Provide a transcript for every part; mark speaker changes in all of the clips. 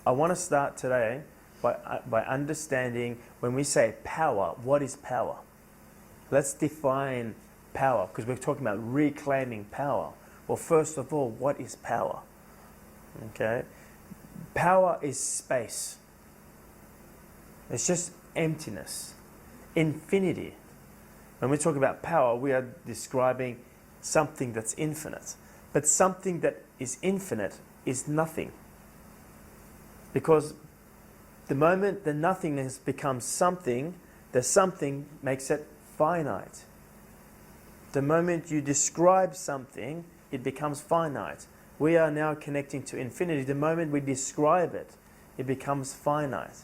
Speaker 1: I want to start today by understanding when we say power, what is power? Let's define power, because we're talking about reclaiming power. Well, first of all, what is power? Okay? Power is space. It's just emptiness. Infinity. When we talk about power, we are describing something that's infinite. But something that is infinite is nothing. Because the moment the nothingness becomes something, the something makes it finite. The moment you describe something, it becomes finite. We are now connecting to infinity. The moment we describe it, it becomes finite.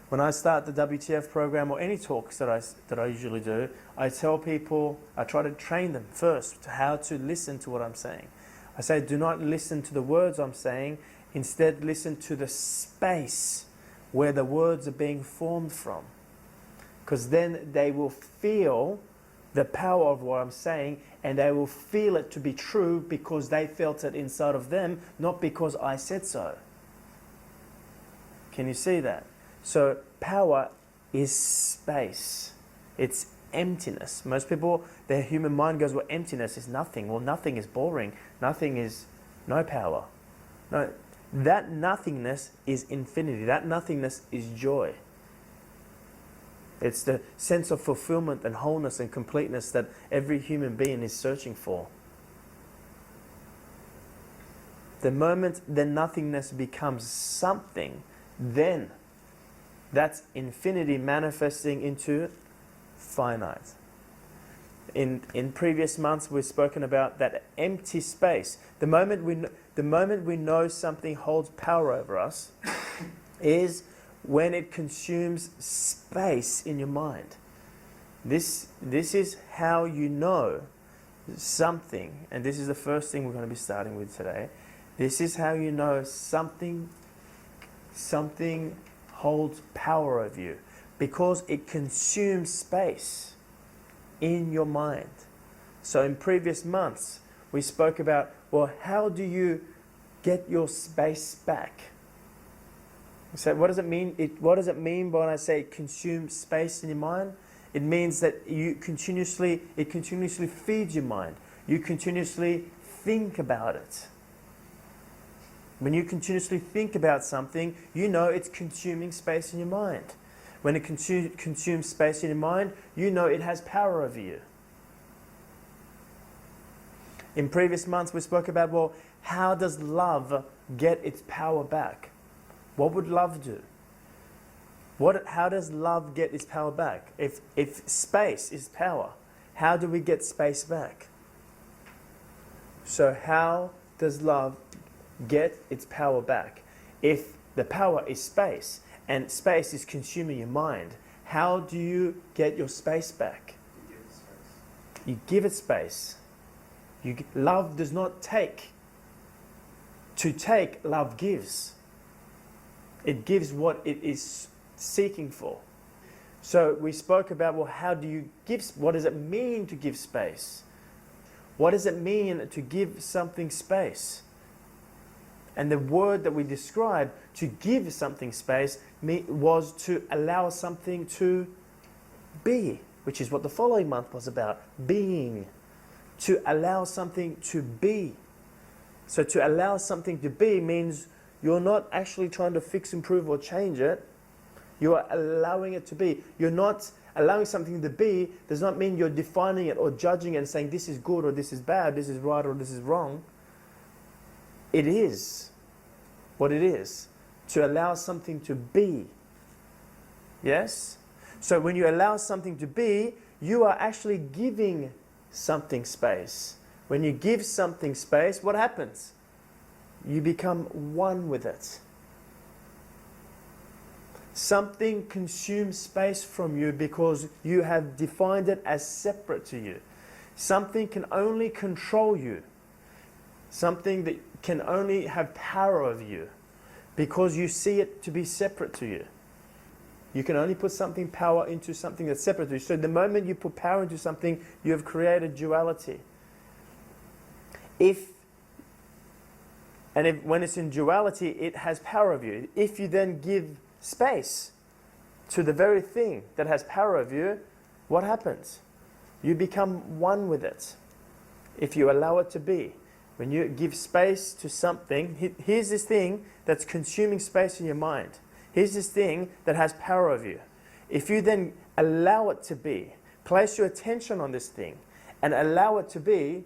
Speaker 1: When I start the WTF program or any talks that I usually do, I tell people, I try to train them first to how to listen to what I'm saying. I say, do not listen to the words I'm saying, instead listen to the space where the words are being formed from. Because then they will feel the power of what I'm saying, and they will feel it to be true because they felt it inside of them, not because I said so. Can you see that? So power is space. It's emptiness. Most people, their human mind goes, well, emptiness is nothing. Well, nothing is boring. Nothing is no power. No, that nothingness is infinity. That nothingness is joy. It's the sense of fulfillment and wholeness and completeness that every human being is searching for. The moment the nothingness becomes something, then that's infinity manifesting into finite. In previous months, we've spoken about that empty space. The moment we know something holds power over us is when it consumes space in your mind. This is how you know something, and this is the first thing we're going to be starting with today. This is how you know something holds power over you, because it consumes space in your mind. So in previous months, we spoke about, well, how do you get your space back? So what does it mean? What does it mean when I say consume space in your mind? It means that it continuously feeds your mind. You continuously think about it. When you continuously think about something, you know it's consuming space in your mind. When it consumes space in your mind, you know it has power over you. In previous months, we spoke about, well, how does love get its power back? What would love do? How does love get its power back? If space is power, how do we get space back? So how does love get its power back? If the power is space, and space is consuming your mind, how do you get your space back? You give it space. Love does not take. To take, love gives. It gives what it is seeking for. So we spoke about, well, how do you give? What does it mean to give space? What does it mean to give something space? And the word that we described, to give something space, was to allow something to be, which is what the following month was about, being. To allow something to be. So to allow something to be means you're not actually trying to fix, improve, or change it. You are allowing it to be. You're not allowing something to be does not mean you're defining it or judging it and saying this is good or this is bad, this is right or this is wrong. It is what it is. To allow something to be. Yes? So when you allow something to be, you are actually giving something space. When you give something space, what happens? You become one with it. Something consumes space from you because you have defined it as separate to you. Something can only control you. Something that can only have power over you because you see it to be separate to you. You can only put power into something that's separate to you. So the moment you put power into something, you have created duality. And when it's in duality, it has power over you. If you then give space to the very thing that has power over you, what happens? You become one with it. If you allow it to be. When you give space to something, here's this thing that's consuming space in your mind. Here's this thing that has power over you. If you then allow it to be, place your attention on this thing, and allow it to be,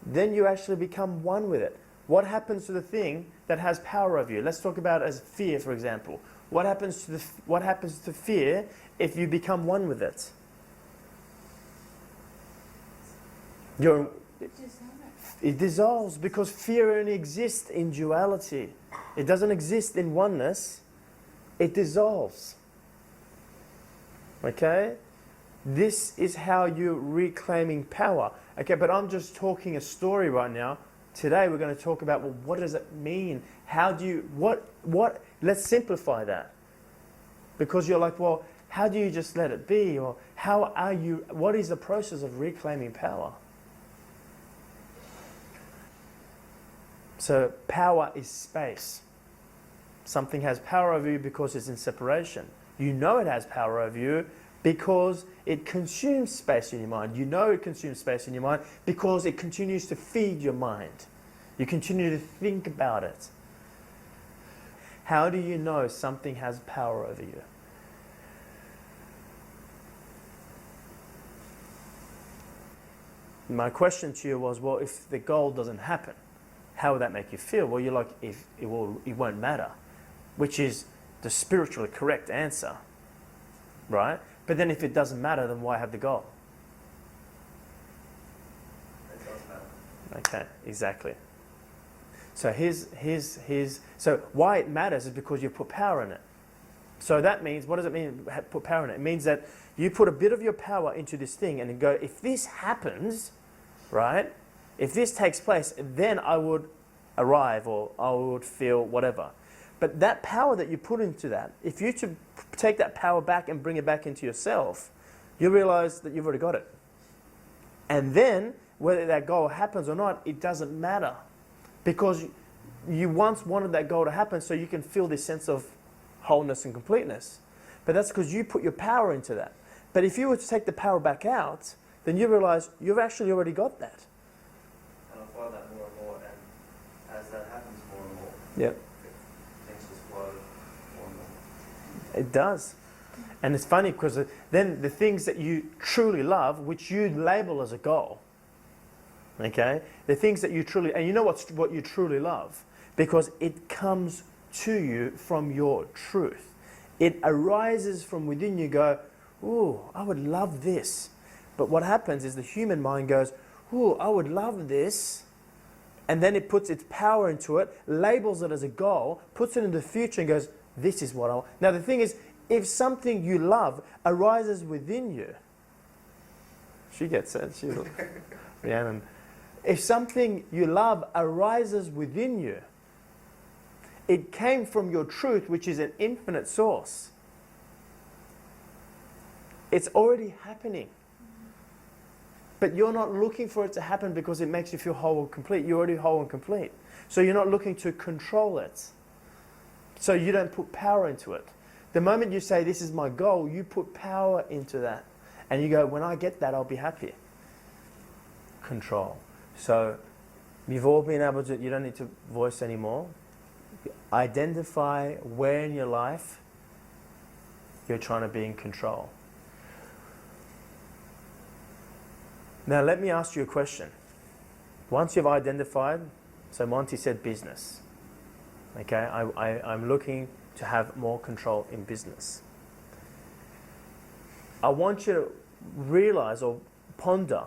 Speaker 1: then you actually become one with it. What happens to the thing that has power over you? Let's talk about it as fear, for example. What happens to fear if you become one with it? It dissolves, because fear only exists in duality. It doesn't exist in oneness. It dissolves. Okay? This is how you're reclaiming power. Okay, but I'm just talking a story right now. Today we're going to talk about, well, what does it mean? How do you, let's simplify that. Because you're like, well, how do you just let it be? Or what is the process of reclaiming power? So power is space. Something has power over you because it's in separation. You know it has power over you because it consumes space in your mind. You know it consumes space in your mind because it continues to feed your mind. You continue to think about it. How do you know something has power over you? My question to you was, well, if the goal doesn't happen, how would that make you feel? Well, you're like, if it won't matter, which is the spiritually correct answer, right? But then if it doesn't matter, then why have the goal?
Speaker 2: It does matter.
Speaker 1: Okay, exactly. So so why it matters is because you put power in it. So that means, what does it mean, put power in it? It means that you put a bit of your power into this thing and go, if this happens, right? If this takes place, then I would arrive, or I would feel whatever. But that power that you put into that, if you to take that power back and bring it back into yourself, you realize that you've already got it. And then, whether that goal happens or not, it doesn't matter. Because you once wanted that goal to happen so you can feel this sense of wholeness and completeness. But that's because you put your power into that. But if you were to take the power back out, then you realize you've actually already got that.
Speaker 2: And I find that more and more, and as that happens more and more,
Speaker 1: Yep.
Speaker 2: things just flow more and more.
Speaker 1: It does. And it's funny because then the things that you truly love, which you label as a goal, okay, the things that you truly, and you know what you truly love, because it comes to you from your truth. It arises from within you. Go, ooh, I would love this. But what happens is the human mind goes, ooh, I would love this. And then it puts its power into it, labels it as a goal, puts it in the future and goes, this is what I want. Now the thing is, if something you love arises within you, she gets it, Rhiannon. If something you love arises within you, it came from your truth, which is an infinite source. It's already happening. But you're not looking for it to happen because it makes you feel whole and complete. You're already whole and complete. So you're not looking to control it. So you don't put power into it. The moment you say, this is my goal, you put power into that. And you go, when I get that, I'll be happy. Control. So you've all been able to, you don't need to voice anymore. Identify where in your life you're trying to be in control. Now let me ask you a question. Once you've identified, so Monty said business. Okay, I'm looking to have more control in business. I want you to realize or ponder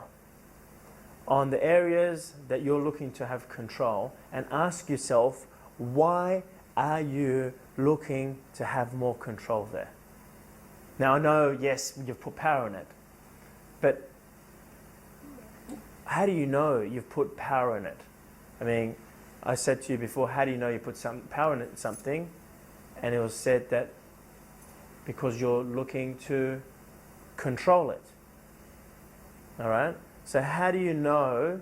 Speaker 1: on the areas that you're looking to have control and ask yourself, why are you looking to have more control there? Now I know, yes, you've put power in it, but how do you know you've put power in it? I mean, I said to you before, how do you know you put some power in something? And it was said that because you're looking to control it. All right? So how do you know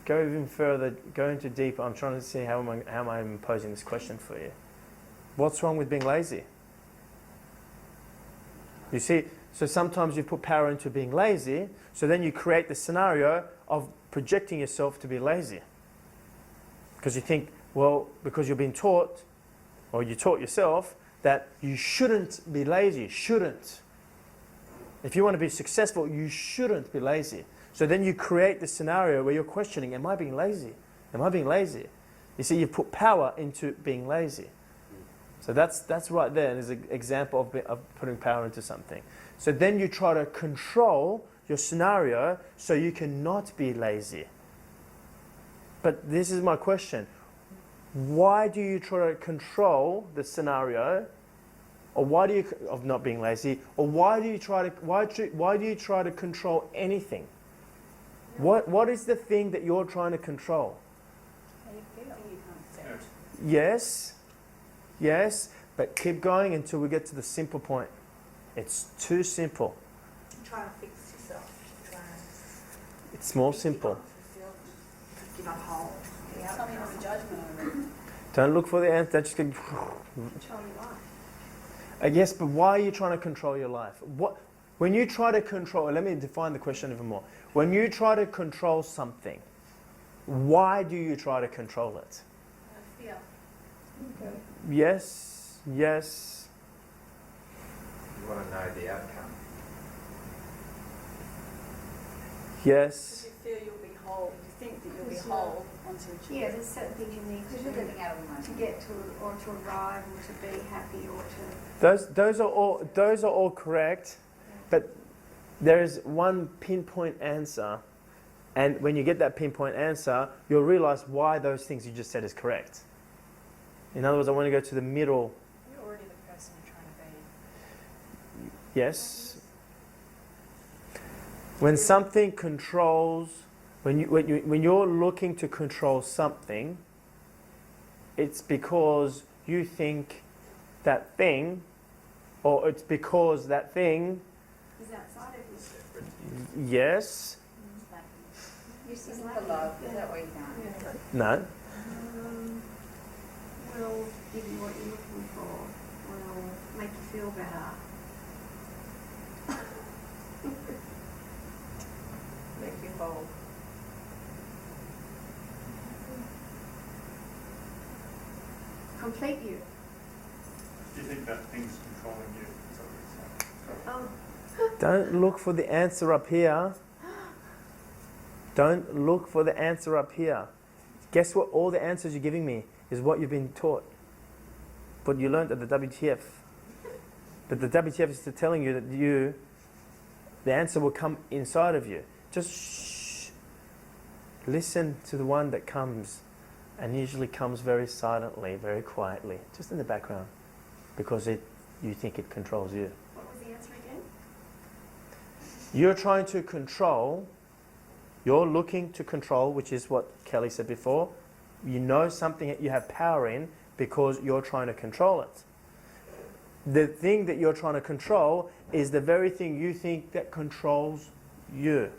Speaker 1: go even further, go into deeper. I'm trying to see how am I even posing this question for you. What's wrong with being lazy? You see, so sometimes you put power into being lazy, so then you create the scenario of projecting yourself to be lazy. Because you think, well, because you're being taught, or you taught yourself, that you shouldn't be lazy. Shouldn't. If you want to be successful, you shouldn't be lazy. So then you create the scenario where you're questioning, am I being lazy? Am I being lazy? You see, you've put power into being lazy. So that's right there. There's an example of putting power into something. So then you try to control your scenario so you cannot be lazy. But this is my question. Why do you try to control the scenario, or why do you of not being lazy, or why do you try to control anything? What is the thing that you're trying to control?
Speaker 3: How you feel. You can't accept.
Speaker 1: Yes, but keep going until we get to the simple point. It's too simple.
Speaker 4: Try to fix yourself.
Speaker 1: It's more simple.
Speaker 4: Give up whole.
Speaker 3: Tell me what's the judgment over it.
Speaker 1: Don't look for the answer. Just go.
Speaker 4: Control your life.
Speaker 1: Yes, but why are you trying to control your life? When you try to control, let me define the question even more. When you try to control something, why do you try to control it?
Speaker 3: Fear.
Speaker 4: Okay.
Speaker 1: Yes.
Speaker 5: You want to know the outcome.
Speaker 1: Yes.
Speaker 3: Because you feel you'll be whole. You think that you'll be whole until you
Speaker 4: Yeah, there's certain things you need to
Speaker 3: Because you're
Speaker 4: do
Speaker 3: living out of the moment.
Speaker 4: to get to, or to arrive, or to be happy, or to.
Speaker 1: Those are all correct, but there is one pinpoint answer, and when you get that pinpoint answer, you'll realize why those things you just said is correct. In other words, I want to go to the middle.
Speaker 3: You're already the person you're trying to be.
Speaker 1: Yes. When something controls, when you're looking to control something, it's because you think that thing, or it's because that thing.
Speaker 4: Is outside of you.
Speaker 1: Yes.
Speaker 3: Isn't the love? Is that what you're going?
Speaker 4: Yeah.
Speaker 1: No.
Speaker 4: Will give you what you're looking for. Will make you feel better.
Speaker 3: Make you whole.
Speaker 4: Complete you.
Speaker 6: Do you think that thing's controlling you? Is that what you're saying?
Speaker 4: Oh.
Speaker 1: Don't look for the answer up here. Don't look for the answer up here. Guess what? All the answers you're giving me is what you've been taught. What you learned at the WTF. But the WTF is telling you that the answer will come inside of you. Just shh. Listen to the one that comes, and usually comes very silently, very quietly, just in the background, because you think it controls you.
Speaker 4: What was the answer again?
Speaker 1: You're trying to control, you're looking to control, which is what Kelly said before. You know something that you have power in because you're trying to control it. The thing that you're trying to control is the very thing you think that controls you.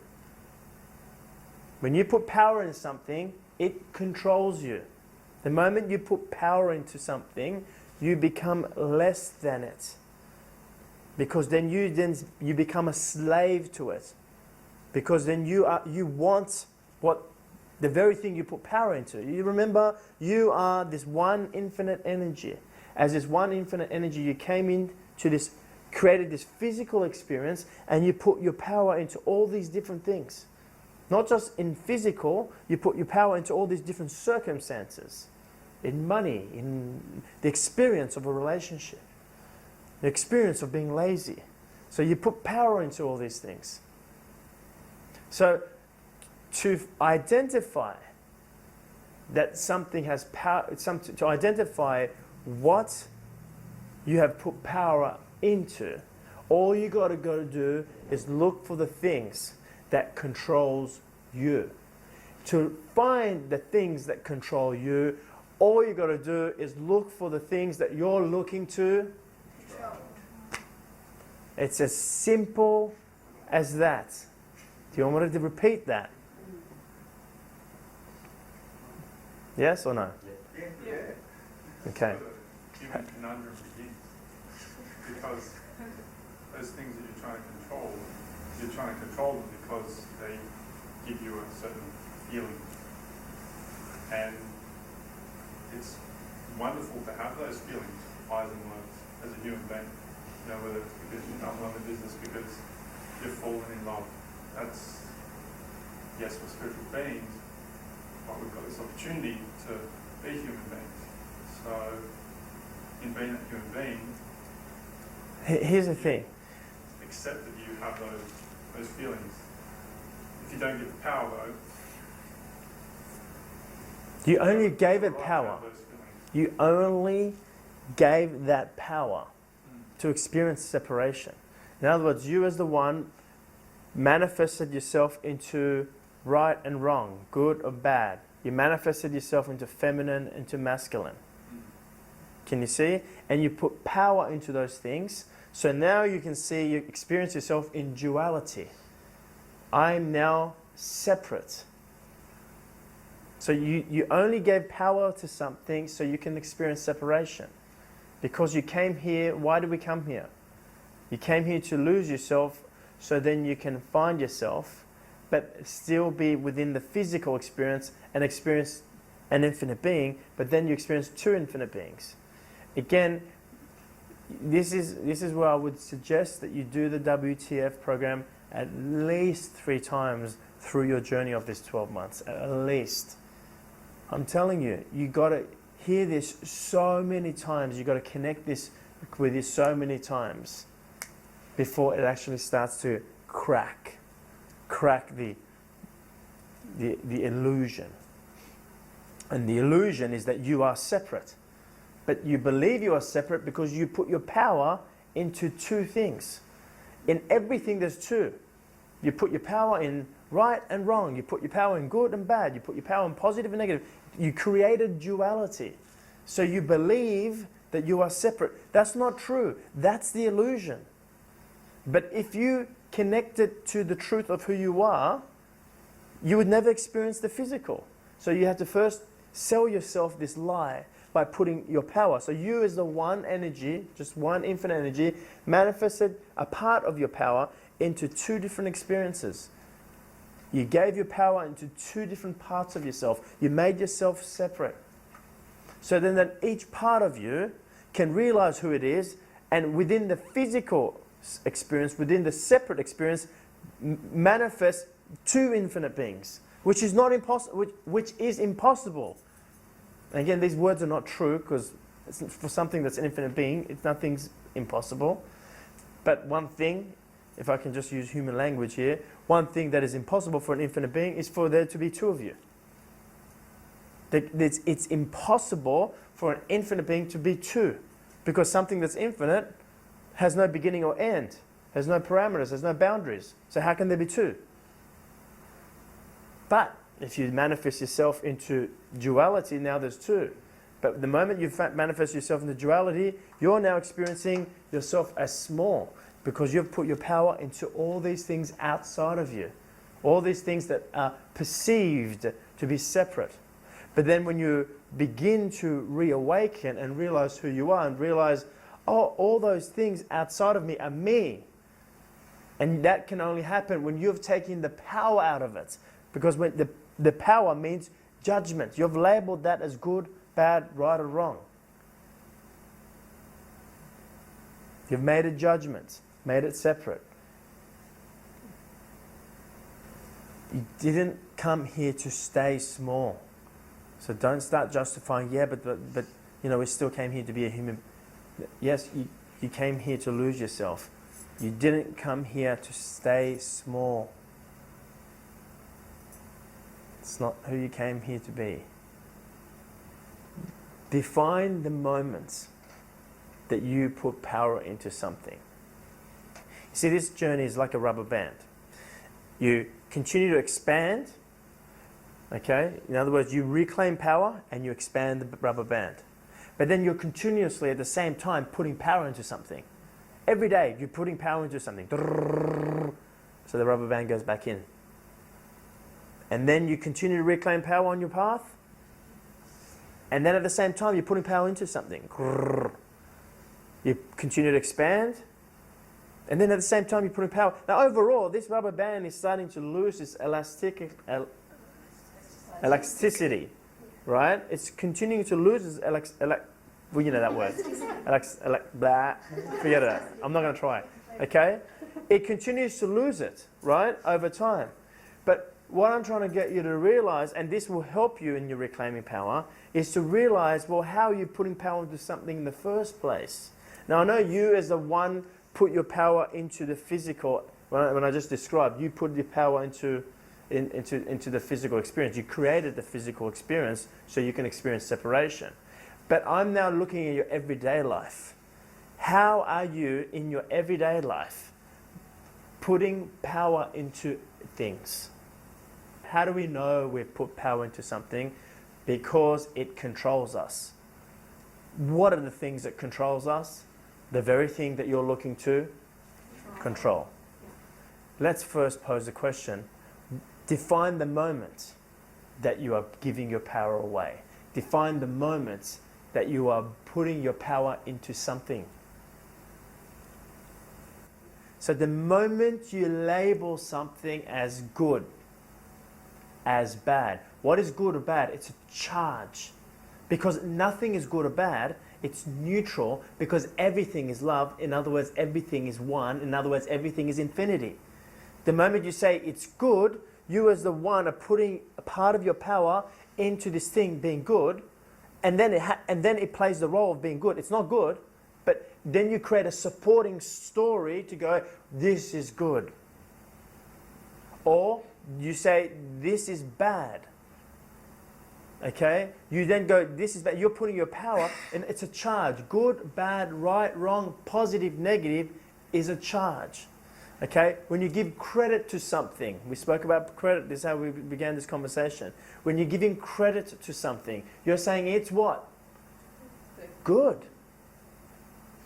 Speaker 1: When you put power in something, it controls you. The moment you put power into something, you become less than it. Because then you become a slave to it. Because then you want what the very thing you put power into. You remember, you are this one infinite energy. As this one infinite energy, you came into this, created this physical experience, and you put your power into all these different things. Not just in physical, you put your power into all these different circumstances. In money, in the experience of a relationship, the experience of being lazy. So you put power into all these things. So to identify that something has power, to identify what you have put power into, all you got to go do is look for the things that controls you. To find the things that control you, all you got to do is look for the things that you're looking to control. It's as simple as that. Do you want me to repeat that? Yes or no?
Speaker 2: Yeah.
Speaker 1: Okay.
Speaker 6: The human conundrum begins. Because those things that you're trying to control them because they give you a certain feeling. And it's wonderful to have those feelings, highs and lows, as a human being. You know, whether it's because you've done well in business, because you've fallen in love. That's, yes, we're spiritual beings, but we've got this opportunity to be human beings. So, in being a human being,
Speaker 1: Here's the thing.
Speaker 6: accept that you have those feelings. If you don't get the power, though,
Speaker 1: You only gave it
Speaker 6: you're right to
Speaker 1: power.
Speaker 6: have those feelings.
Speaker 1: You only gave that power to experience separation. In other words, you as the one manifested yourself into right and wrong, good or bad. You manifested yourself into feminine, into masculine. Can you see? And you put power into those things. So now you can see, you experience yourself in duality. I'm now separate. So you only gave power to something so you can experience separation. Because you came here, why did we come here? You came here to lose yourself so then you can find yourself, but still be within the physical experience and experience an infinite being, but then you experience two infinite beings. Again, this is where I would suggest that you do the WTF program at least 3 times through your journey of this 12 months, at least. I'm telling you, you got to hear this so many times, you got to connect this with this so many times before it actually starts to crack the illusion. And the illusion is that you are separate. But you believe you are separate because you put your power into two things. In everything there's two. You put your power in right and wrong. You put your power in good and bad. You put your power in positive and negative. You created duality. So you believe that you are separate. That's not true. That's the illusion. But if you connect it to the truth of who you are, you would never experience the physical. So you have to first sell yourself this lie by putting your power. So you as the one energy, just one infinite energy, manifested a part of your power into two different experiences. You gave your power into two different parts of yourself. You made yourself separate. So then that each part of you can realize who it is, and within the physical experience, within the separate experience, manifest two infinite beings, which is not impossible. Which is impossible. And again, these words are not true because for something that's an infinite being, nothing's impossible. But one thing, if I can just use human language here, one thing that is impossible for an infinite being is for there to be two of you. It's impossible for an infinite being to be two, because something that's infinite has no beginning or end, has no parameters, has no boundaries. So how can there be two? But if you manifest yourself into duality, now there's two. But the moment you manifest yourself into duality, you're now experiencing yourself as small, because you've put your power into all these things outside of you. All these things that are perceived to be separate. But then when you begin to reawaken and realize who you are and realize, oh, all those things outside of me are me. And that can only happen when you've taken the power out of it. Because when the power means judgment. You've labeled that as good, bad, right or wrong. You've made a judgment, made it separate. You didn't come here to stay small. So don't start justifying, yeah, but you know, we still came here to be a human. Yes, you came here to lose yourself. You didn't come here to stay small. It's not who you came here to be. Define the moments that you put power into something. You see, this journey is like a rubber band. You continue to expand, okay? In other words, you reclaim power and you expand the rubber band. But then you're continuously at the same time putting power into something. Every day you're putting power into something. So the rubber band goes back in. And then you continue to reclaim power on your path. And then at the same time, you're putting power into something. You continue to expand. And then at the same time, you're putting power. Now, overall, this rubber band is starting to lose its elasticity, right? It's continuing to lose its well, you know that word. Blah. Forget it. I'm not going to try. Okay? It continues to lose it, right, over time. But what I'm trying to get you to realize, and this will help you in your reclaiming power, is to realize, well, how are you putting power into something in the first place? Now, I know you as the one put your power into the physical. When I just described, you put your power into the physical experience. You created the physical experience so you can experience separation. But I'm now looking at your everyday life. How are you in your everyday life putting power into things? How do we know we've put power into something? Because it controls us. What are the things that controls us? The very thing that you're looking to control. Let's first pose the question. Define the moment that you are giving your power away. Define the moments that you are putting your power into something. So the moment you label something as good, as bad. What is good or bad? It's a charge. Because nothing is good or bad, it's neutral because everything is love. In other words, everything is one. In other words, everything is infinity. The moment you say it's good, you as the one are putting a part of your power into this thing being good, and then it plays the role of being good. It's not good, but then you create a supporting story to go, this is good. Or you say, this is bad. Okay? You then go, this is bad. You're putting your power, and it's a charge. Good, bad, right, wrong, positive, negative is a charge. Okay? When you give credit to something, we spoke about credit, this is how we began this conversation. When you're giving credit to something, you're saying it's what? Good.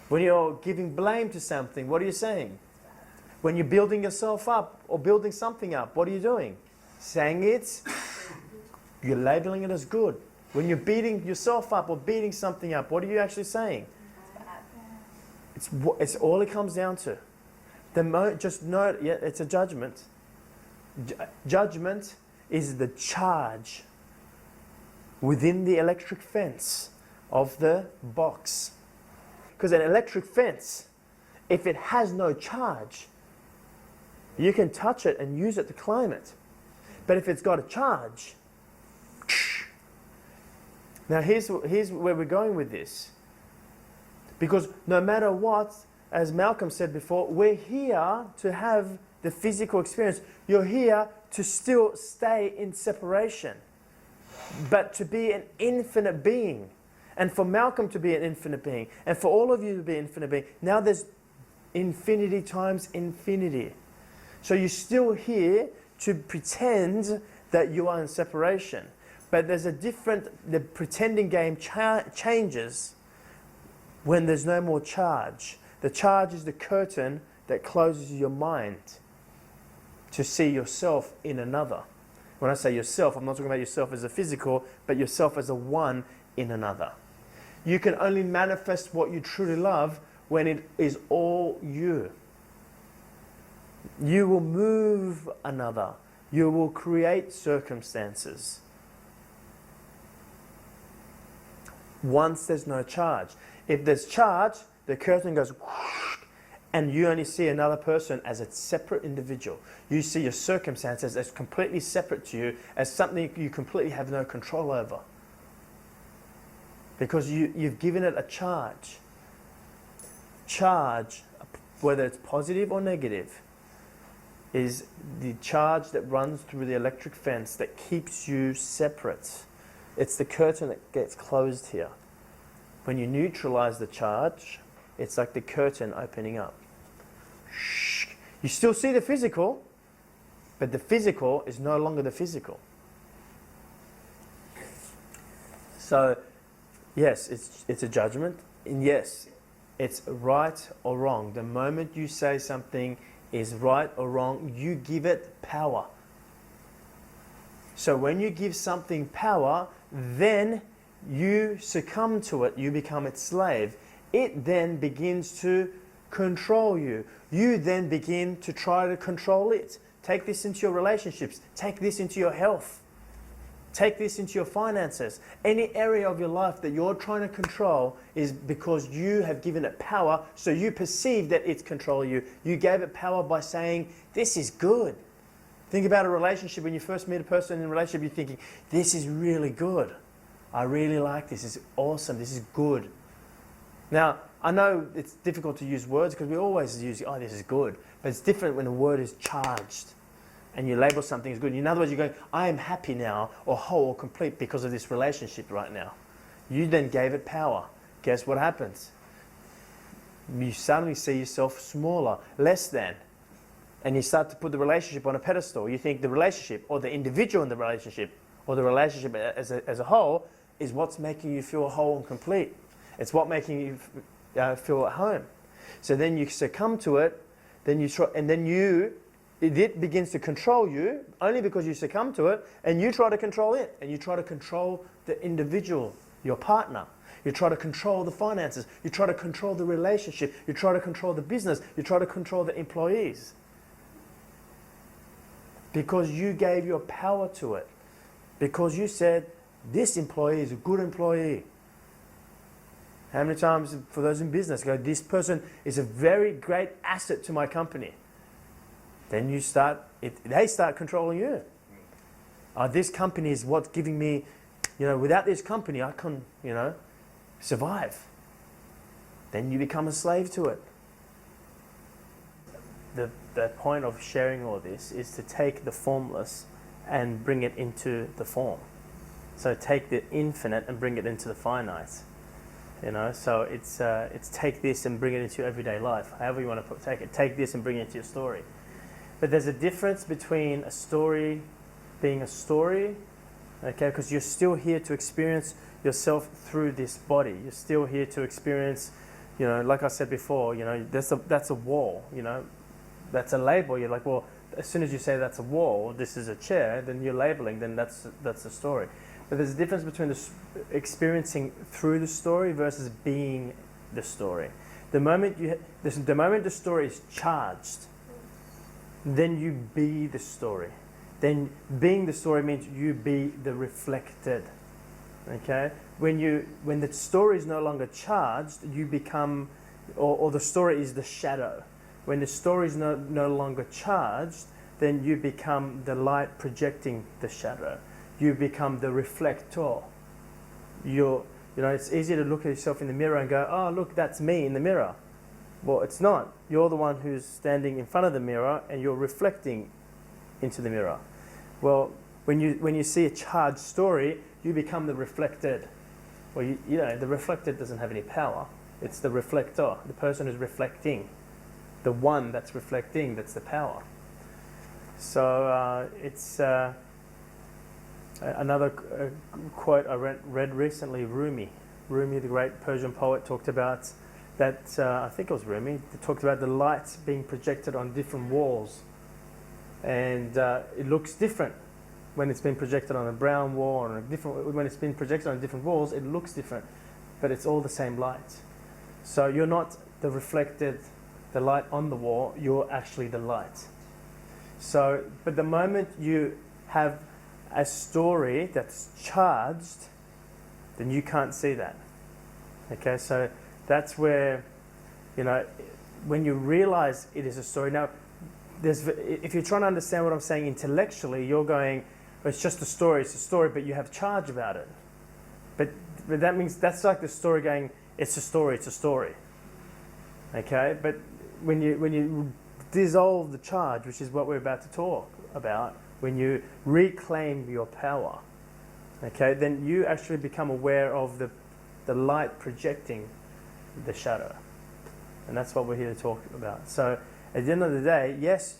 Speaker 1: When you're giving blame to something, what are you saying? When you're building yourself up or building something up, what are you doing? Saying you're labeling it as good. When you're beating yourself up or beating something up, what are you actually saying? It's all it comes down to. Just note, yeah, it's a judgment. Judgment is the charge within the electric fence of the box. Because an electric fence, if it has no charge, you can touch it and use it to climb it. But if it's got a charge, now here's where we're going with this. Because no matter what, as Malcolm said before, we're here to have the physical experience. You're here to still stay in separation, but to be an infinite being. And for Malcolm to be an infinite being, and for all of you to be an infinite being, now there's infinity times infinity. So you're still here to pretend that you are in separation. But there's the pretending game changes when there's no more charge. The charge is the curtain that closes your mind to see yourself in another. When I say yourself, I'm not talking about yourself as a physical, but yourself as a one in another. You can only manifest what you truly love when it is all you. You will move another. You will create circumstances. Once there's no charge. If there's charge, the curtain goes whoosh, and you only see another person as a separate individual. You see your circumstances as completely separate to you, as something you completely have no control over. Because you've given it a charge. Charge, whether it's positive or negative, is the charge that runs through the electric fence that keeps you separate. It's the curtain that gets closed here. When you neutralize the charge, it's like the curtain opening up. You still see the physical, but the physical is no longer the physical. So, yes, it's a judgment, and yes, it's right or wrong. The moment you say something is right or wrong, you give it power. So when you give something power, then you succumb to it, you become its slave, it then begins to control you. You then begin to try to control it. Take this into your relationships. Take this into your health. Take this into your finances. Any area of your life that you're trying to control is because you have given it power, so you perceive that it's controlling you. You gave it power by saying, this is good. Think about a relationship. When you first meet a person in a relationship, you're thinking, this is really good. I really like this. This is awesome. This is good. Now, I know it's difficult to use words because we always use, oh, this is good. But it's different when a word is charged and you label something as good. In other words, you're going, I am happy now or whole or complete because of this relationship right now. You then gave it power. Guess what happens? You suddenly see yourself smaller, less than. And you start to put the relationship on a pedestal. You think the relationship or the individual in the relationship or the relationship as a whole is what's making you feel whole and complete. It's what making you feel at home. So then you succumb to it, then you try, and then it begins to control you only because you succumb to it, and you try to control it, and you try to control the individual, your partner. You try to control the finances. You try to control the relationship. You try to control the business. You try to control the employees. Because you gave your power to it. Because you said, this employee is a good employee. How many times, for those in business, go, this person is a very great asset to my company. Then they start controlling you. This company is what's giving me, without this company, I can, survive. Then you become a slave to it. The point of sharing all this is to take the formless and bring it into the form. So take the infinite and bring it into the finite. So it's take this and bring it into your everyday life. However you want to take it. Take this and bring it into your story. But there's a difference between a story being a story, okay, because you're still here to experience yourself through this body. You're still here to experience, like I said before, that's a wall, that's a label. You're like, well, as soon as you say that's a wall, this is a chair, then you're labeling, then that's a story. But there's a difference between experiencing through the story versus being the story. The moment the story is charged, then you be the story. Then being the story means you be the reflected. Okay? When the story is no longer charged, you become, or the story is the shadow. When the story is no longer charged, then you become the light projecting the shadow. You become the reflector. It's easy to look at yourself in the mirror and go, oh, look, that's me in the mirror. Well, it's not. You're the one who's standing in front of the mirror and you're reflecting into the mirror. Well, when you see a charged story, you become the reflected. Well, the reflected doesn't have any power. It's the reflector, the person who's reflecting. The one that's reflecting, that's the power. So it's another quote I read recently, Rumi, the great Persian poet, talked about that, I think it was Rumi, talked about the light being projected on different walls. And it looks different when it's been projected on a brown wall, or when it's been projected on different walls, it looks different. But it's all the same light. So you're not the reflected, the light on the wall, you're actually the light. So, but the moment you have a story that's charged, then you can't see that. Okay, so that's where, when you realize it is a story. Now, if you're trying to understand what I'm saying intellectually, you're going, it's just a story, but you have charge about it. But that means that's like the story going, it's a story. Okay, but when you dissolve the charge, which is what we're about to talk about, when you reclaim your power, okay, then you actually become aware of the light projecting the shadow. And that's what we're here to talk about. So at the end of the day, yes,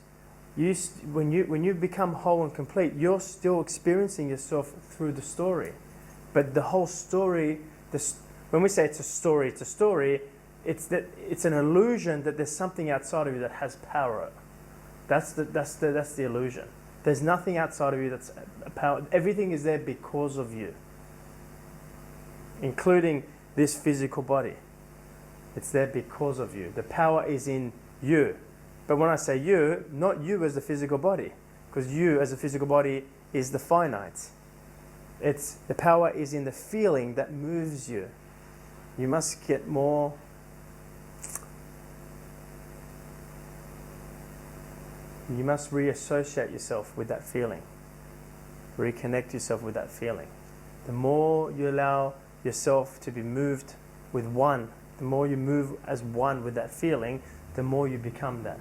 Speaker 1: when you become whole and complete, you're still experiencing yourself through the story. But the whole story, when we say it's a story, it's an illusion that there's something outside of you that has power. That's the illusion. There's nothing outside of you that's a power. Everything is there because of you. including this physical body. It's there because of you. The power is in you. But when I say you, not you as the physical body, because you as a physical body is the finite. The power is in the feeling that moves you. You must get more. You must reassociate yourself with that feeling. Reconnect yourself with that feeling. The more you allow yourself to be moved with one, the more you move as one with that feeling, the more you become that.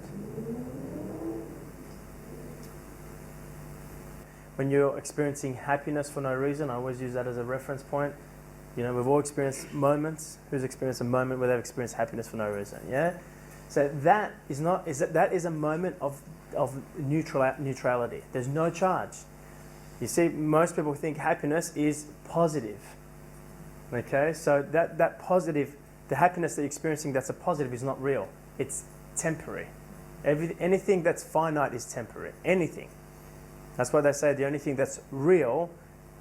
Speaker 1: When you're experiencing happiness for no reason, I always use that as a reference point. You know, we've all experienced moments. Who's experienced a moment where they've experienced happiness for no reason? Yeah. So that is a moment of neutrality. There's no charge. You see, most people think happiness is positive. Okay, so that positive, the happiness that you're experiencing that's a positive is not real. It's temporary. Anything that's finite is temporary. Anything. That's why they say the only thing that's real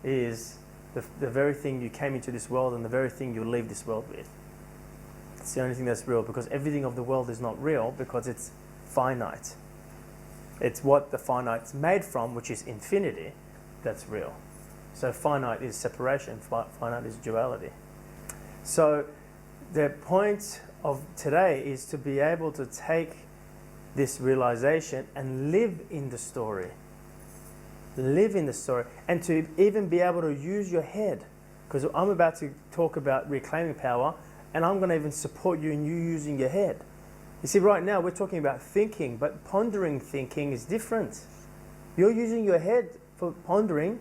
Speaker 1: is the very thing you came into this world and the very thing you'll leave this world with. It's the only thing that's real, because everything of the world is not real because it's finite. It's what the finite's made from, which is infinity, that's real. So finite is separation, finite is duality. So the point of today is to be able to take this realization and live in the story. Live in the story, and to even be able to use your head, because I'm about to talk about reclaiming power, and I'm going to even support you in you using your head. You see, right now we're talking about thinking, but pondering thinking is different. You're using your head for pondering.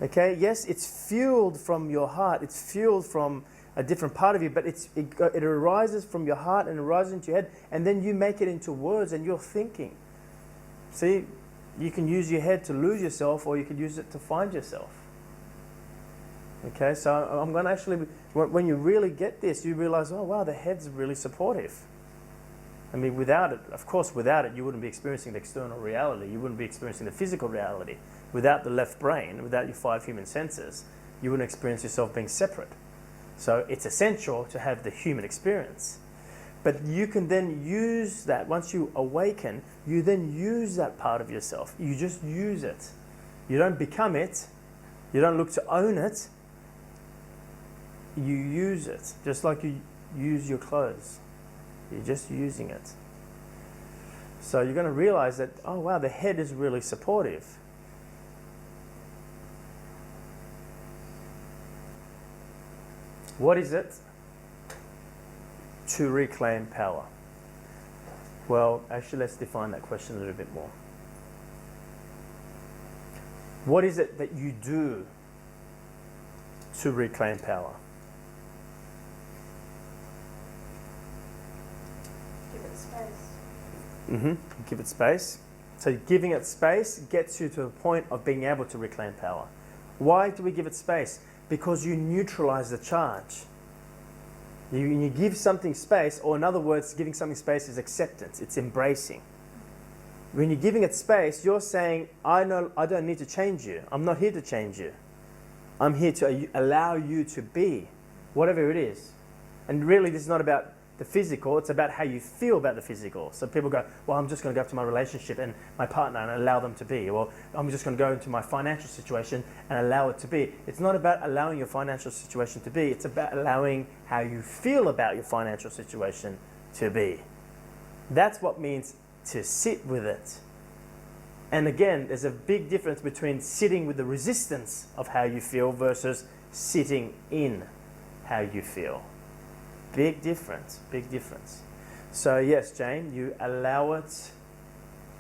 Speaker 1: Okay, yes, it's fueled from your heart, it's fueled from a different part of you, but it arises from your heart and arises into your head, and then you make it into words and you're thinking. See, you can use your head to lose yourself, or you can use it to find yourself. Okay, so I'm going to actually, when you really get this, you realize, oh wow, the head's really supportive. I mean, without it, of course, without it, you wouldn't be experiencing the external reality. You wouldn't be experiencing the physical reality. Without the left brain, without your 5 human senses, you wouldn't experience yourself being separate. So it's essential to have the human experience. But you can then use that, once you awaken, you then use that part of yourself. You just use it. You don't become it. You don't look to own it. You use it, just like you use your clothes. You're just using it. So you're going to realize that, oh wow, the head is really supportive. What is it to reclaim power? Well, actually, let's define that question a little bit more. What is it that you do to reclaim power?
Speaker 3: Give it space.
Speaker 1: Give it space. So giving it space gets you to the point of being able to reclaim power. Why do we give it space? Because you neutralize the charge. You give something space, or in other words, giving something space is acceptance. It's embracing. When you're giving it space, you're saying, I don't need to change you. I'm not here to change you. I'm here to allow you to be, whatever it is. And really, this is not about the physical, it's about how you feel about the physical. So people go, well, I'm just going to go up to my relationship and my partner and allow them to be. Well, I'm just going to go into my financial situation and allow it to be. It's not about allowing your financial situation to be, it's about allowing how you feel about your financial situation to be. That's what it means to sit with it. And again, there's a big difference between sitting with the resistance of how you feel versus sitting in how you feel. Big difference, big difference. So yes, Jane, you allow it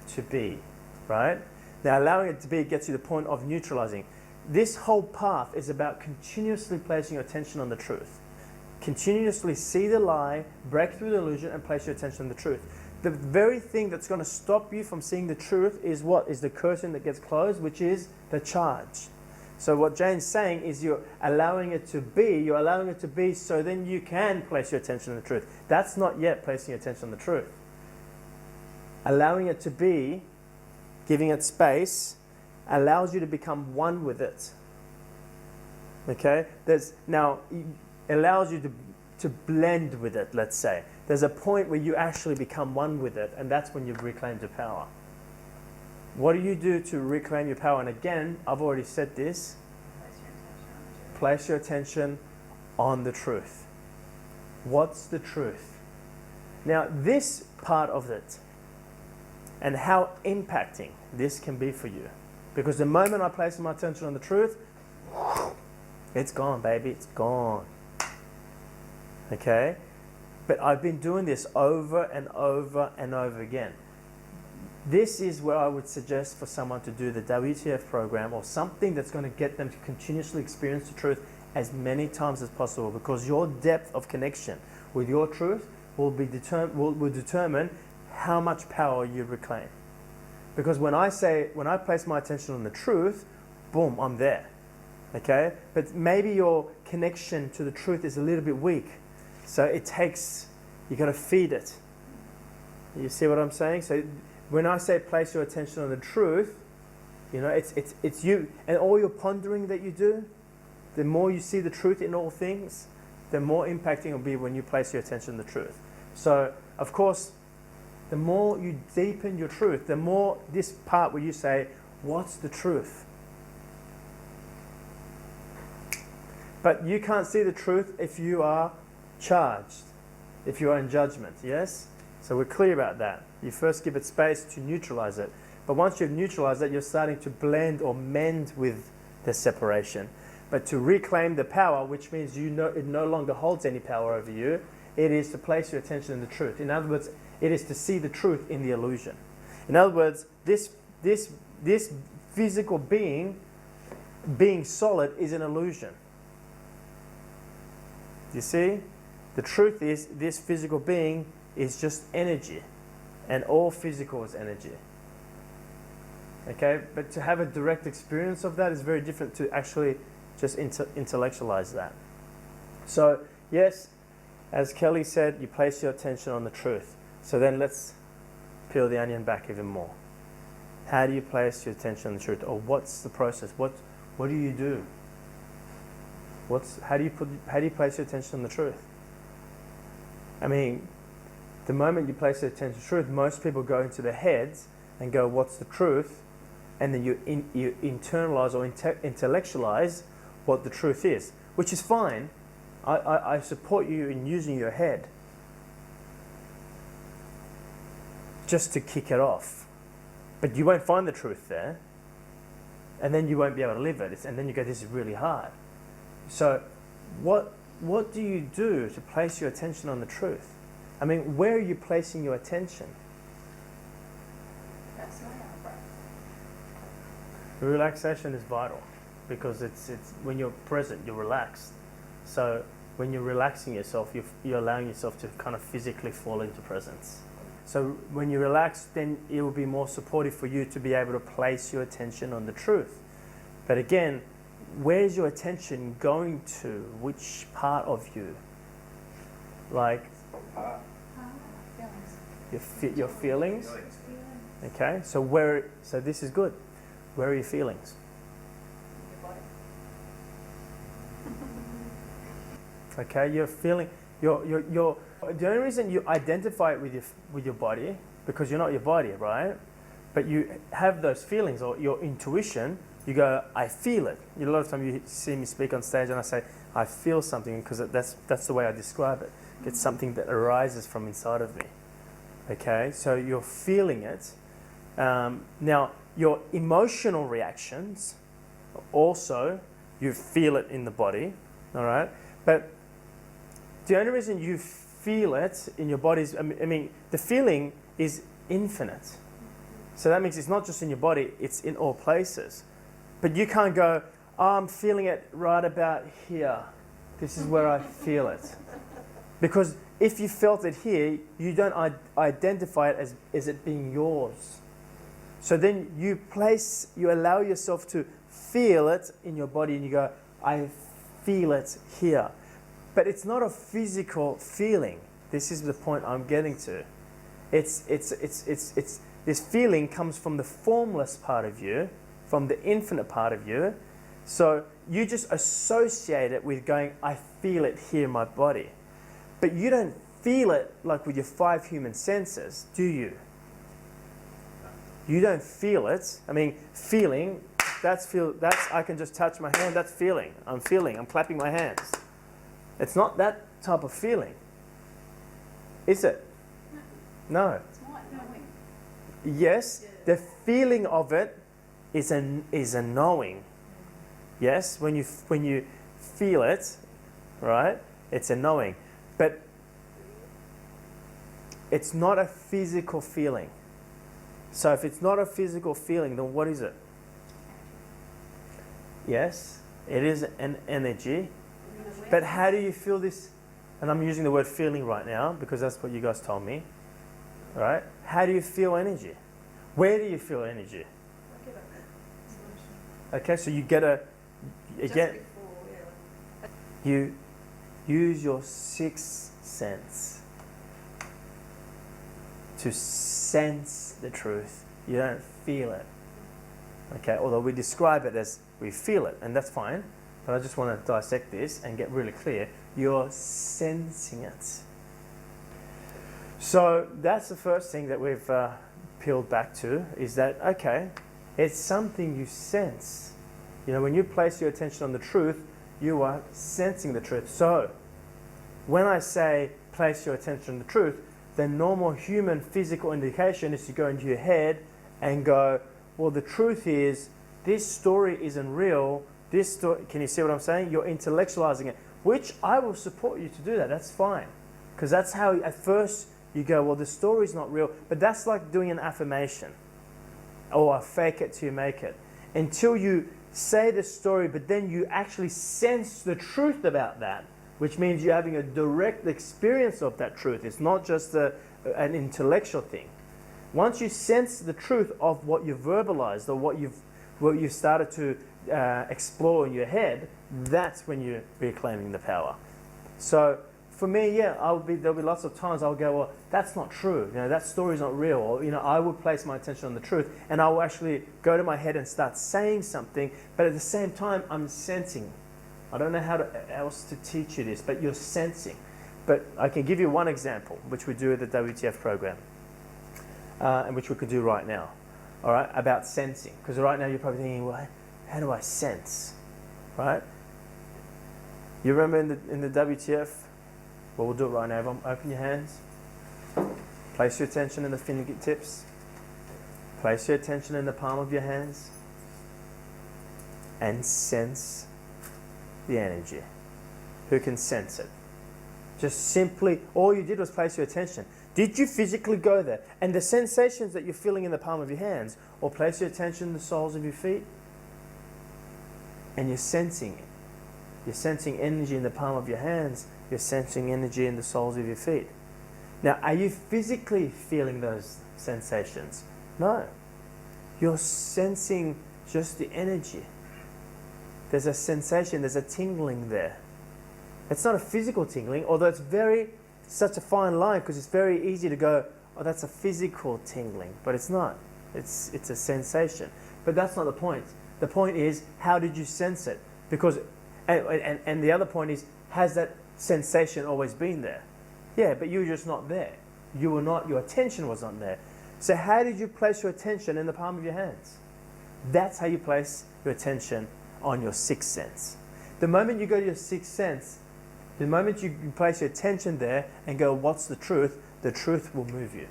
Speaker 1: to be, right? Now allowing it to be gets you to the point of neutralizing. This whole path is about continuously placing your attention on the truth. Continuously see the lie, break through the illusion, and place your attention on the truth. The very thing that's going to stop you from seeing the truth is what? Is the curtain that gets closed, which is the charge. So what Jane's saying is you're allowing it to be so then you can place your attention on the truth. That's not yet placing your attention on the truth. Allowing it to be, giving it space, allows you to become one with it. Okay? Now, it allows you to blend with it, let's say. There's a point where you actually become one with it, and that's when you've reclaimed your power. What do you do to reclaim your power? And again, I've already said this. Place your attention on the truth. What's the truth? Now, this part of it, and how impacting this can be for you. Because the moment I place my attention on the truth, it's gone, baby, it's gone. Okay? But I've been doing this over and over and over again. This is where I would suggest for someone to do the WTF program, or something that's going to get them to continuously experience the truth as many times as possible, because your depth of connection with your truth will determine how much power you reclaim. Because when I place my attention on the truth, boom, I'm there. Okay? But maybe your connection to the truth is a little bit weak. So you got to feed it. You see what I'm saying? So when I say place your attention on the truth, it's you. And all your pondering that you do, the more you see the truth in all things, the more impacting it will be when you place your attention on the truth. So, of course, the more you deepen your truth, the more this part where you say, what's the truth? But you can't see the truth if you are charged, if you are in judgment, yes? So we're clear about that. You first give it space to neutralize it. But once you've neutralized it, you're starting to blend or mend with the separation. But to reclaim the power, which means it no longer holds any power over you, it is to place your attention on the truth. In other words, it is to see the truth in the illusion. In other words, this physical being solid, is an illusion. You see? The truth is, this physical being is just energy. And all physical is energy. Okay? But to have a direct experience of that is very different to actually just intellectualize that. So, yes, as Kelly said, you place your attention on the truth. So then let's peel the onion back even more. How do you place your attention on the truth? Or what's the process? What do you do? How do you place your attention on the truth? I mean, the moment you place your attention on the truth, most people go into their heads and go, what's the truth? And then you internalize or intellectualize what the truth is, which is fine. I support you in using your head just to kick it off. But you won't find the truth there. And then you won't be able to live it. And then you go, this is really hard. So what do you do to place your attention on the truth? I mean, where are you placing your attention?
Speaker 3: That's not our breath.
Speaker 1: Relaxation is vital, because it's when you're present, you're relaxed. So when you're relaxing yourself, you're allowing yourself to kind of physically fall into presence. So when you relax, then it will be more supportive for you to be able to place your attention on the truth. But again, where's your attention going to? Which part of you? Like your feelings? Okay, so this is good. Where are your feelings? Okay, you're feeling, the only reason you identify it with your body, because you're not your body, right? But you have those feelings, or your intuition, you go, I feel it. A lot of time you see me speak on stage and I say, I feel something, because that's the way I describe it. It's something that arises from inside of me. Okay, so you're feeling it. Now, your emotional reactions, also, you feel it in the body, all right? But the only reason you feel it in your body is, I mean, the feeling is infinite. So that means it's not just in your body, it's in all places. But you can't go, oh, I'm feeling it right about here. This is where I feel it. Because if you felt it here, you don't identify it as it being yours. So then you allow yourself to feel it in your body, and you go, I feel it here. But it's not a physical feeling. This is the point I'm getting to. This feeling comes from the formless part of you, from the infinite part of you, So you just associate it with going, I feel it here in my body. But you don't feel it like with your 5 human senses, do you? You don't feel it. I mean, feeling, that's I can just touch my hand, that's feeling. I'm clapping my hands. It's not that type of feeling. Is it? No.
Speaker 3: It's not knowing.
Speaker 1: Yes, the feeling of it is a knowing. Yes, when you feel it, right? It's a knowing, but it's not a physical feeling. So if it's not a physical feeling, then what is it? Yes, it is an energy. But how do you feel this? And I'm using the word feeling right now because that's what you guys told me. Right? How do you feel energy? Where do you feel energy? Okay, so you you use your 6th sense to sense the truth. You don't feel it. Okay, although we describe it as we feel it, and that's fine. But I just want to dissect this and get really clear. You're sensing it. So that's the first thing that we've peeled back to, is that, okay, it's something you sense. You know, when you place your attention on the truth, you are sensing the truth. So when I say place your attention on the truth, the normal human physical indication is to go into your head and go, well, the truth is this story isn't real. This story, can you see what I'm saying? You're intellectualizing it, which I will support you to do that. That's fine. Because that's how at first you go, well, the story's not real. But that's like doing an affirmation or a fake it till you make it. Until you say the story, but then you actually sense the truth about that, which means you're having a direct experience of that truth. It's not just an intellectual thing. Once you sense the truth of what you've verbalized or what you've started to explore in your head, that's when you're reclaiming the power. So for me, yeah, there'll be lots of times I'll go, well, that's not true. You know, that story's not real. Or, you know, I would place my attention on the truth, and I will actually go to my head and start saying something. But at the same time, I'm sensing. I don't know how else to teach you this, but you're sensing. But I can give you one example, which we do at the WTF program, and which we could do right now. All right, about sensing. Because right now you're probably thinking, well, how do I sense? Right? You remember in the WTF? Well, we'll do it right now. Everyone, open your hands. Place your attention in the fingertips. Place your attention in the palm of your hands. And sense the energy. Who can sense it? Just simply, all you did was place your attention. Did you physically go there? And the sensations that you're feeling in the palm of your hands, or place your attention in the soles of your feet, and you're sensing it. You're sensing energy in the palm of your hands. You're sensing energy in the soles of your feet. Now, are you physically feeling those sensations? No. You're sensing just the energy. There's a sensation, there's a tingling there. It's not a physical tingling, although it's such a fine line, because it's very easy to go, oh, that's a physical tingling. But it's not. It's a sensation. But that's not the point. The point is, how did you sense it? Because, and the other point is, has that sensation always been there? Yeah, but you were just not there. You were not, your attention was not there. So how did you place your attention in the palm of your hands? That's how you place your attention on your 6th sense. The moment you go to your 6th sense, the moment you place your attention there and go, what's the truth will move you.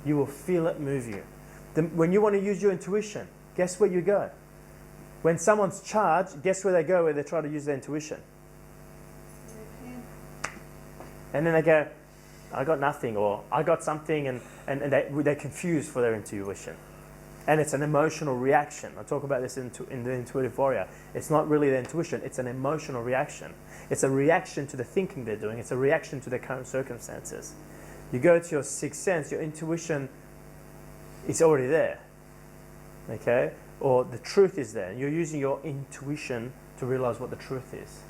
Speaker 1: You will feel it move you. When you want to use your intuition, guess where you go? When someone's charged, guess where they go, where they try to use their intuition? And then they go, I got nothing, or I got something, and they're confused for their intuition. And it's an emotional reaction. I talk about this in the Intuitive Warrior. It's not really their intuition, it's an emotional reaction. It's a reaction to the thinking they're doing. It's a reaction to their current circumstances. You go to your 6th sense, your intuition is already there. Okay? Or the truth is there. You're using your intuition to realize what the truth is.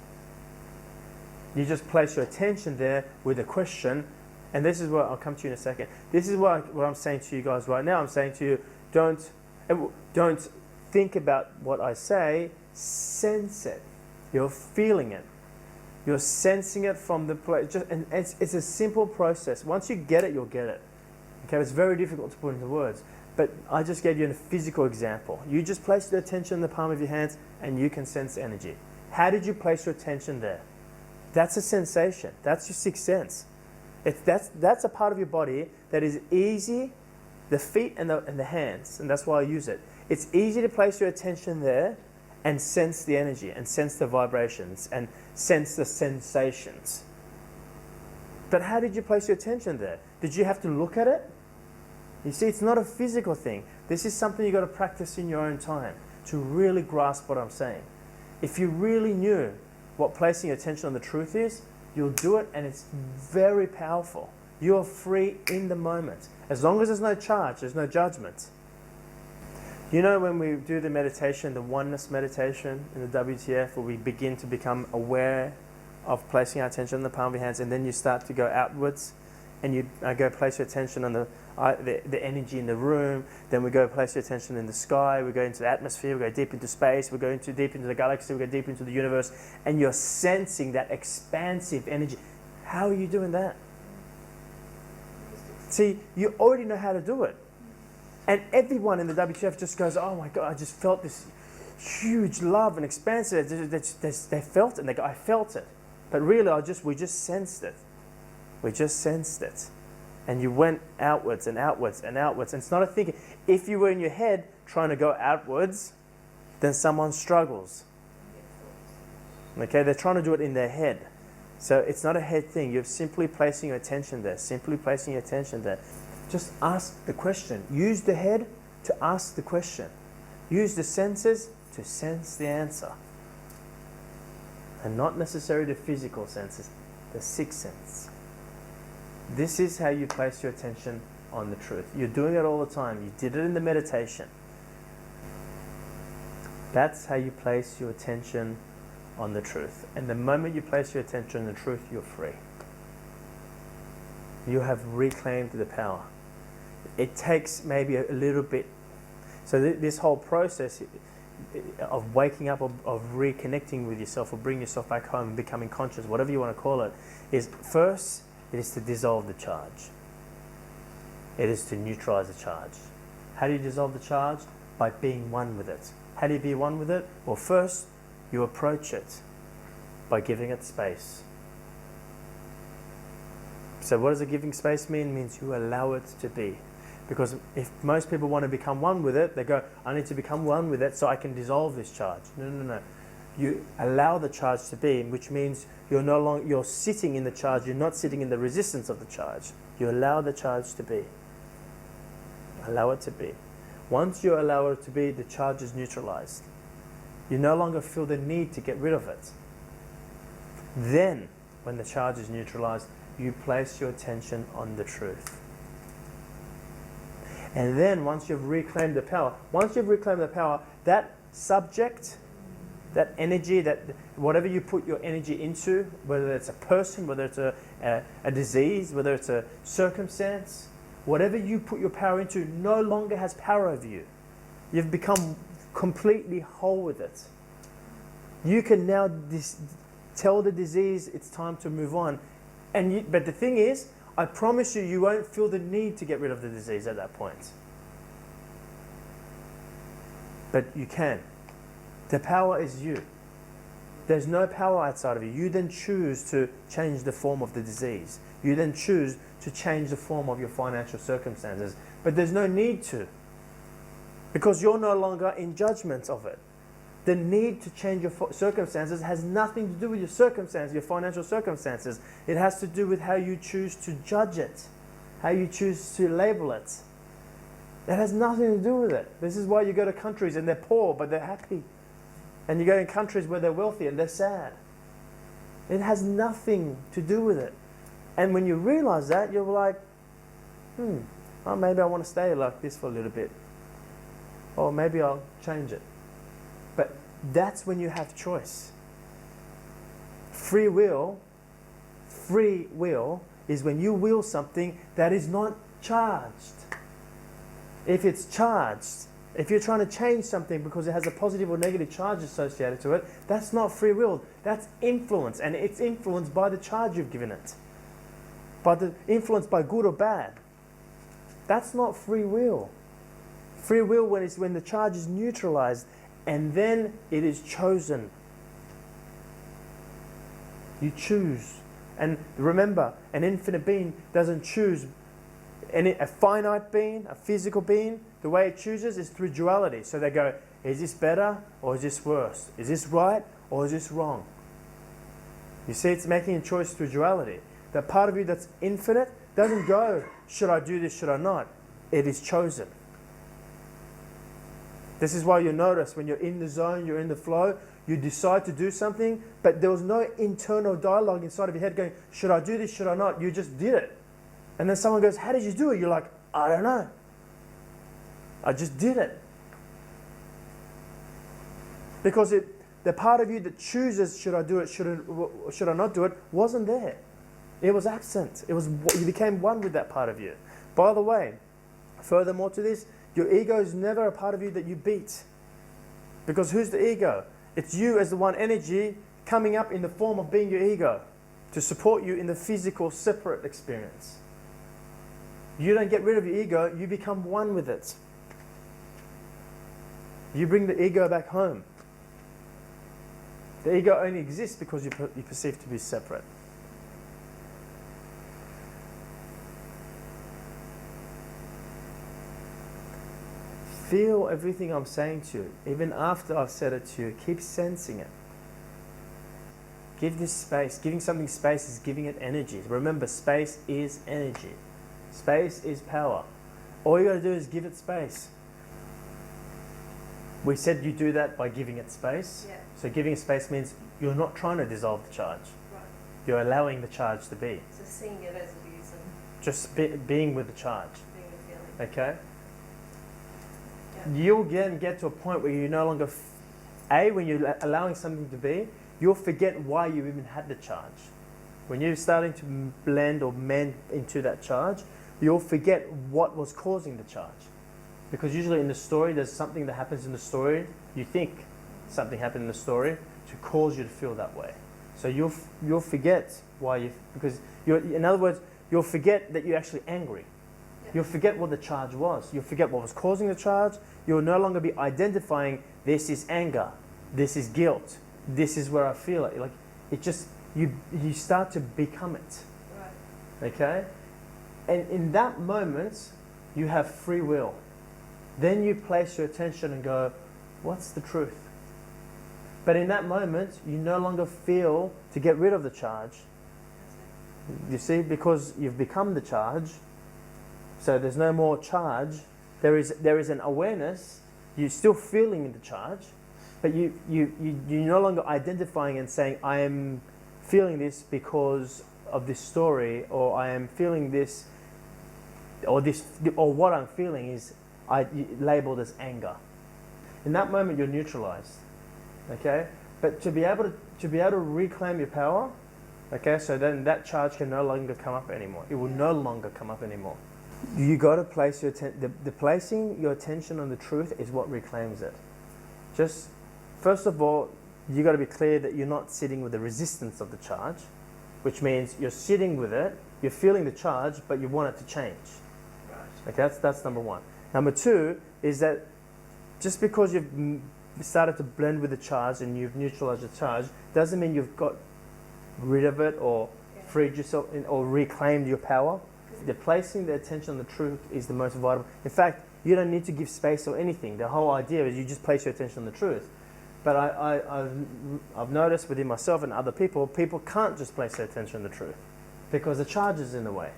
Speaker 1: You just place your attention there with a question, and this is what I'll come to you in a second. This is what I'm saying to you guys right now. I'm saying to you, don't think about what I say. sense it. You're feeling it. You're sensing it from the place. And it's a simple process. Once you get it, you'll get it. Okay, it's very difficult to put into words. But I just gave you a physical example. You just place your attention in the palm of your hands and you can sense energy. How did you place your attention there? That's a sensation. That's your sixth sense. That's a part of your body that is easy, the feet and the hands, and that's why I use it. It's easy to place your attention there and sense the energy and sense the vibrations and sense the sensations. But how did you place your attention there? Did you have to look at it? You see, it's not a physical thing. This is something you've got to practice in your own time to really grasp what I'm saying. If you really knew what placing your attention on the truth is, you'll do it, and it's very powerful. You are free in the moment. As long as there's no charge, there's no judgment. You know, when we do the meditation, the oneness meditation in the WTF, where we begin to become aware of placing our attention in the palm of your hands, and then you start to go outwards, and you go place your attention on the energy in the room, then we go place your attention in the sky, we go into the atmosphere, we go deep into space, we go deep into the galaxy, we go deep into the universe, and you're sensing that expansive energy. How are you doing that? See, you already know how to do it. And everyone in the WTF just goes, oh my God, I just felt this huge love and expansive. They felt it, and they go, I felt it. But really, we just sensed it. We just sensed it. And you went outwards and outwards and outwards. And it's not a thinking. If you were in your head trying to go outwards, then someone struggles. Okay, they're trying to do it in their head. So it's not a head thing. You're simply placing your attention there. Simply placing your attention there. Just ask the question. Use the head to ask the question. Use the senses to sense the answer. And not necessarily the physical senses, the sixth sense. This is how you place your attention on the truth. You're doing it all the time. You did it in the meditation. That's how you place your attention on the truth. And the moment you place your attention on the truth, you're free. You have reclaimed the power. It takes maybe a little bit. So this whole process of waking up, of reconnecting with yourself, or bringing yourself back home and becoming conscious, whatever you want to call it, is first, it is to dissolve the charge. It is to neutralize the charge. How do you dissolve the charge? By being one with it. How do you be one with it? Well, first, you approach it by giving it space. So what does a giving space mean? It means you allow it to be. Because if most people want to become one with it, they go, I need to become one with it so I can dissolve this charge. No. You allow the charge to be, which means you're sitting in the charge, you're not sitting in the resistance of the charge. You allow the charge to be. Allow it to be. Once you allow it to be, the charge is neutralized. You no longer feel the need to get rid of it. Then, when the charge is neutralized, you place your attention on the truth. And then once you've reclaimed the power, that subject, that energy, that whatever you put your energy into, whether it's a person, whether it's a disease, whether it's a circumstance, whatever you put your power into no longer has power over you. You've become completely whole with it. You can now tell the disease it's time to move on. But the thing is, I promise you won't feel the need to get rid of the disease at that point. But you can. The power is you. There's no power outside of you. You then choose to change the form of the disease. You then choose to change the form of your financial circumstances. But there's no need to. Because you're no longer in judgment of it. The need to change your circumstances has nothing to do with your circumstances, your financial circumstances. It has to do with how you choose to judge it, how you choose to label it. It has nothing to do with it. This is why you go to countries and they're poor, but they're happy. And you go in countries where they're wealthy and they're sad. It has nothing to do with it. And when you realize that, you're like, well, maybe I want to stay like this for a little bit. Or maybe I'll change it. But that's when you have choice. Free will is when you will something that is not charged. If it's charged, If you're trying to change something because it has a positive or negative charge associated to it, that's not free will. That's influence, and it's influenced by the charge you've given it. Influenced by good or bad. That's not free will. Free will when the charge is neutralized and then it is chosen. You choose. And remember, an infinite being doesn't choose. A finite being, a physical being, the way it chooses is through duality. So they go, is this better or is this worse? Is this right or is this wrong? You see, it's making a choice through duality. That part of you that's infinite doesn't go, should I do this, should I not? It is chosen. This is why you notice when you're in the zone, you're in the flow, you decide to do something, but there was no internal dialogue inside of your head going, should I do this, should I not? You just did it. And then someone goes, how did you do it? You're like, I don't know. I just did it. Because the part of you that chooses, should I do it, should I not do it, wasn't there. It was absent. You became one with that part of you. By the way, furthermore to this, your ego is never a part of you that you beat. Because who's the ego? It's you as the one energy coming up in the form of being your ego to support you in the physical separate experience. You don't get rid of your ego, you become one with it. You bring the ego back home. The ego only exists because you perceive to be separate. Feel everything I'm saying to you. Even after I've said it to you, keep sensing it. Give this space. Giving something space is giving it energy. Remember, space is energy. Space is power. All you got to do is give it space. We said you do that by giving it space.
Speaker 3: Yeah.
Speaker 1: So giving it space means you're not trying to dissolve the charge.
Speaker 3: Right.
Speaker 1: You're allowing the charge to be.
Speaker 3: So seeing it as it is and
Speaker 1: Just being with the charge.
Speaker 3: being a feeling.
Speaker 1: Okay?
Speaker 3: Yeah.
Speaker 1: You'll then get to a point where you no longer, when you're allowing something to be, you'll forget why you even had the charge. When you're starting to blend or mend into that charge, you'll forget what was causing the charge. Because usually in the story, there's something that happens in the story. You think something happened in the story to cause you to feel that way. So you'll forget why in other words, you'll forget that you're actually angry.
Speaker 3: Yeah.
Speaker 1: You'll forget what the charge was. You'll forget what was causing the charge. You'll no longer be identifying this is anger, this is guilt, this is where I feel it. Like it just you start to become it.
Speaker 3: Right.
Speaker 1: Okay? And in that moment, you have free will. Then you place your attention and go, what's the truth? But in that moment, you no longer feel to get rid of the charge. You see, because you've become the charge, so there's no more charge. There is an awareness. You're still feeling the charge, but you're no longer identifying and saying, I am feeling this because of this story, or I am feeling this, or what I'm feeling is labeled as anger. In that moment, you're neutralized. Okay, but to be able to reclaim your power, okay, so then that charge can no longer come up anymore. It will no longer come up anymore. You got to place your the placing your attention on the truth is what reclaims it. Just first of all, you got to be clear that you're not sitting with the resistance of the charge, which means you're sitting with it, you're feeling the charge, but you want it to change.
Speaker 3: Right.
Speaker 1: Okay, that's number one. Number two is that just because you've started to blend with the charge and you've neutralized the charge doesn't mean you've got rid of it or freed yourself or reclaimed your power. The placing the attention on the truth is the most vital. In fact, you don't need to give space or anything. The whole idea is you just place your attention on the truth. But I've noticed within myself and other people can't just place their attention on the truth because the charge is in the way.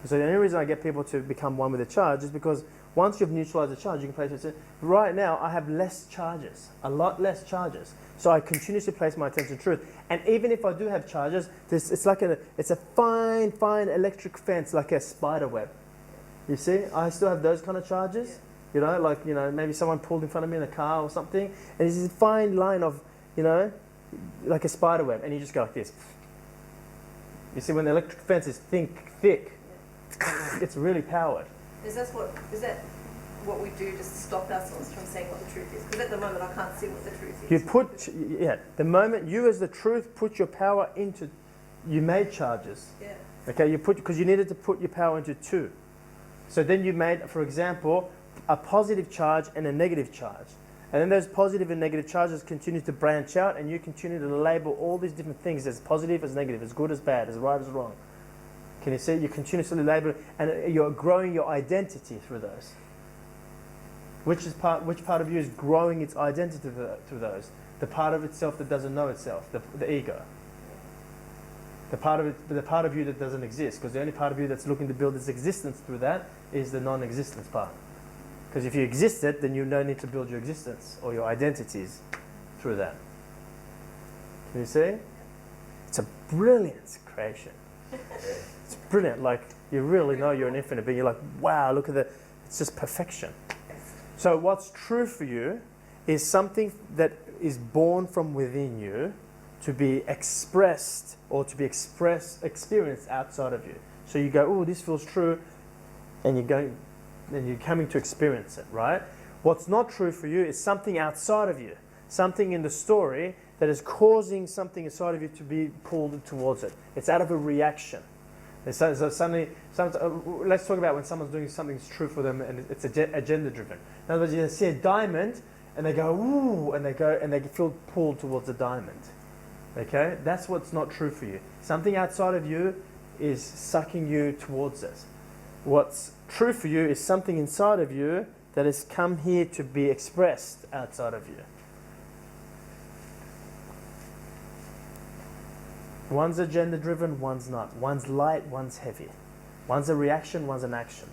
Speaker 1: So the only reason I get people to become one with the charge is because once you've neutralized the charge, you can place your attention. Right now, I have less charges, a lot less charges. So I continuously place my attention on truth. And even if I do have charges, it's a fine electric fence, like a spider web. You see, I still have those kind of charges. You know, like, maybe someone pulled in front of me in a car or something, and there's this fine line of, like a spider web, and you just go like this. You see, when the electric fence is thick, it's really powered.
Speaker 3: Is that
Speaker 7: what we do to stop ourselves from saying what the truth is? Because at the moment I can't see what the truth is.
Speaker 1: You put, yeah, the moment you as the truth put your power into, you made charges.
Speaker 7: Yeah.
Speaker 1: Okay, you put, because you needed to put your power into two. So then you made, for example, a positive charge and a negative charge. And then those positive and negative charges continue to branch out, and you continue to label all these different things as positive, as negative, as good, as bad, as right, as wrong. Can you see? You continuously label it, and you're growing your identity through those. Which part of you is growing its identity through those? The part of itself that doesn't know itself, the ego. The part of you that doesn't exist, because the only part of you that's looking to build its existence through that is the non-existence part. Because if you existed, then you don't need to build your existence or your identities through that. Can you see? It's a brilliant creation. It's brilliant. Like, you really know you're an infinite being. You're like, wow, look at that. It's just perfection. So what's true for you is something that is born from within you to be expressed or to be experienced outside of you. So you go, oh, this feels true, and you're coming to experience it, right? What's not true for you is something outside of you, something in the story that is causing something inside of you to be pulled towards it. It's out of a reaction. Let's talk about when someone's doing something that's true for them and it's agenda-driven. In other words, you see a diamond and they go, ooh, and they feel pulled towards the diamond. Okay? That's what's not true for you. Something outside of you is sucking you towards it. What's true for you is something inside of you that has come here to be expressed outside of you. One's agenda driven, one's not. One's light, one's heavy. One's a reaction, one's an action.